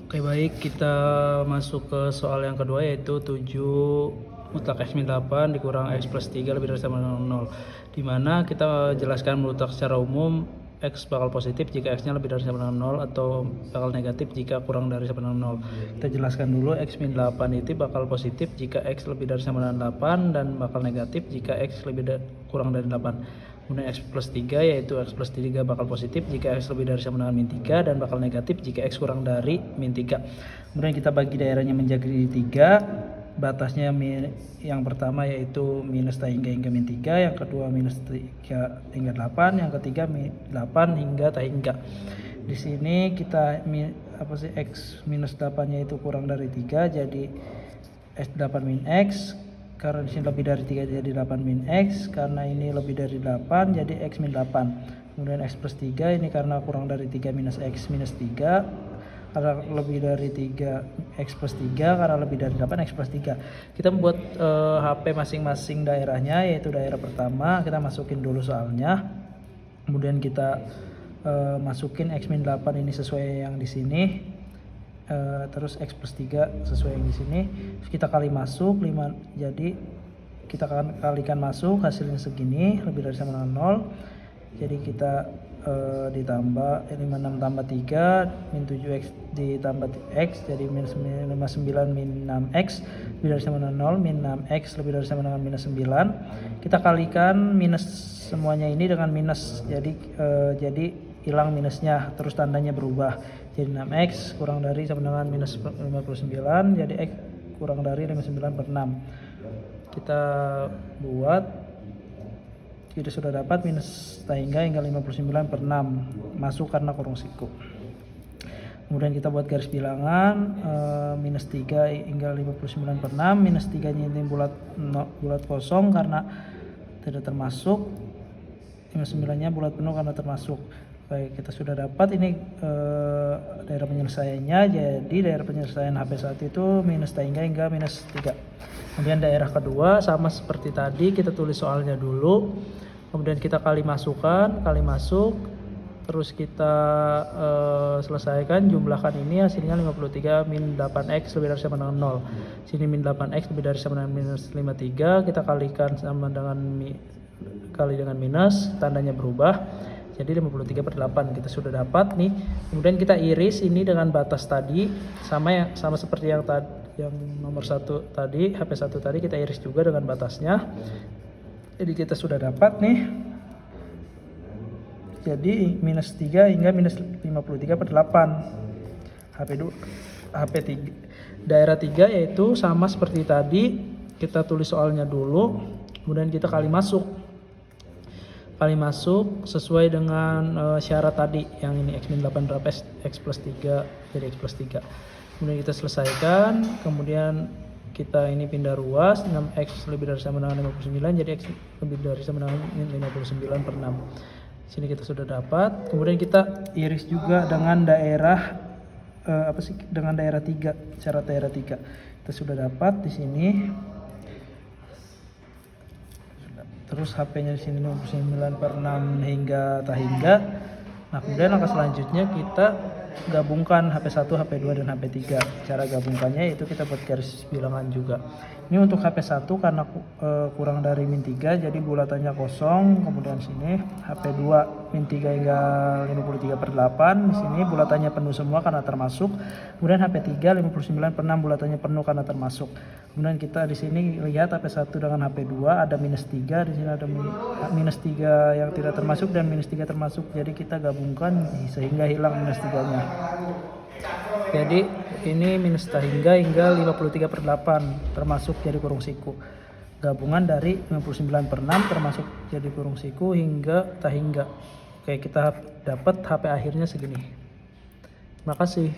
Oke baik, kita masuk ke soal yang kedua yaitu 7 mutlak X min 8 dikurang X plus 3 lebih dari sama dengan 0, dimana kita jelaskan mutlak secara umum X bakal positif jika X nya lebih dari sama dengan 0 atau bakal negatif jika kurang dari sama dengan 0. Kita jelaskan dulu X min 8 itu bakal positif jika X lebih dari sama dengan 8 dan bakal negatif jika X kurang dari 8. Kemudian X plus 3 yaitu X plus 3 bakal positif jika X lebih dari sama dengan min 3 dan bakal negatif jika X kurang dari min 3. Kemudian kita bagi daerahnya menjadi 3, batasnya yang pertama yaitu minus tak hingga min 3, yang kedua minus 3 hingga 8, yang ketiga 8 hingga tak hingga. Di sini kita X minus 8 nya itu kurang dari 3, jadi X8 min X. Karena di sini lebih dari 3 jadi 8 min X, karena ini lebih dari 8 jadi X min 8. Kemudian X plus 3 ini karena kurang dari 3 minus X minus 3, karena lebih dari 3 X plus 3, karena lebih dari 8 X plus 3. Kita membuat HP masing-masing daerahnya, yaitu daerah pertama kita masukin dulu soalnya, kemudian kita masukin X min 8 ini sesuai yang di sini. Terus X plus 3 sesuai yang di sini, terus kita kali masuk 5, jadi kita akan kalikan masuk, hasilnya segini lebih dari sama dengan 0. Jadi kita ditambah 56 tambah 3 min 7X ditambah X jadi minus 59 min 6X lebih dari sama dengan 0, min 6X lebih dari sama dengan minus 9. Kita kalikan minus semuanya ini dengan minus, jadi hilang minusnya, terus tandanya berubah jadi 6X kurang dari sama dengan minus 59, jadi X kurang dari 59 per 6. Kita buat, kita sudah dapat minus tak hingga 59 per 6 masuk karena kurung siku. Kemudian kita buat garis bilangan, minus 3 hingga 59 per 6, minus 3 nya ini bulat kosong karena tidak termasuk, minus 9 nya bulat penuh karena termasuk. Baik, kita sudah dapat ini daerah penyelesaiannya. Jadi daerah penyelesaian HP1 itu minus tak hingga minus 3. Kemudian daerah kedua sama seperti tadi, kita tulis soalnya dulu, kemudian kita kali masuk, terus kita selesaikan, jumlahkan ini, hasilnya 53 min 8X lebih dari sama dengan 0. Sini min 8X lebih dari sama dengan minus 53, kita kalikan sama dengan kali dengan minus, tandanya berubah jadi 53 per 8. Kita sudah dapat nih. Kemudian kita iris ini dengan batas tadi, sama seperti yang nomor 1 tadi, HP1 tadi, kita iris juga dengan batasnya. Jadi kita sudah dapat nih, jadi minus 3 hingga minus 53 per 8 HP3. Daerah 3 yaitu sama seperti tadi, kita tulis soalnya dulu, kemudian kita kali masuk sesuai dengan syarat tadi yang ini X min 8 berapa, X plus 3 jadi X plus 3. Kemudian kita selesaikan, kemudian kita ini pindah ruas, 6X lebih dari sama dengan 59 jadi X lebih dari sama dengan 59 per 6. Sini kita sudah dapat. Kemudian kita iris juga dengan daerah dengan daerah 3, syarat daerah 3 kita sudah dapat di sini. Terus HP-nya di sini 59 per 6 hingga tak hingga. Nah, kemudian langkah selanjutnya kita gabungkan HP1, HP2 dan HP3. Cara gabungkannya itu kita buat garis bilangan juga. Ini untuk HP1 karena kurang dari min 3 jadi bulatannya kosong. Kemudian sini HP2 min 3 hingga 53 per 8. Di sini bulatannya penuh semua karena termasuk. Kemudian HP3 59 per 6 bulatannya penuh karena termasuk. Kemudian kita di sini lihat HP1 dengan HP2 ada minus 3, di sini ada minus 3 yang tidak termasuk dan minus 3 termasuk. Jadi kita gabungkan sehingga hilang minus 3-nya. Jadi ini minus tak hingga 53 per 8 termasuk jadi kurung siku. Gabungan dari 59 per 6 termasuk jadi kurung siku hingga tak hingga. Oke, kita dapat HP akhirnya segini. Terima kasih.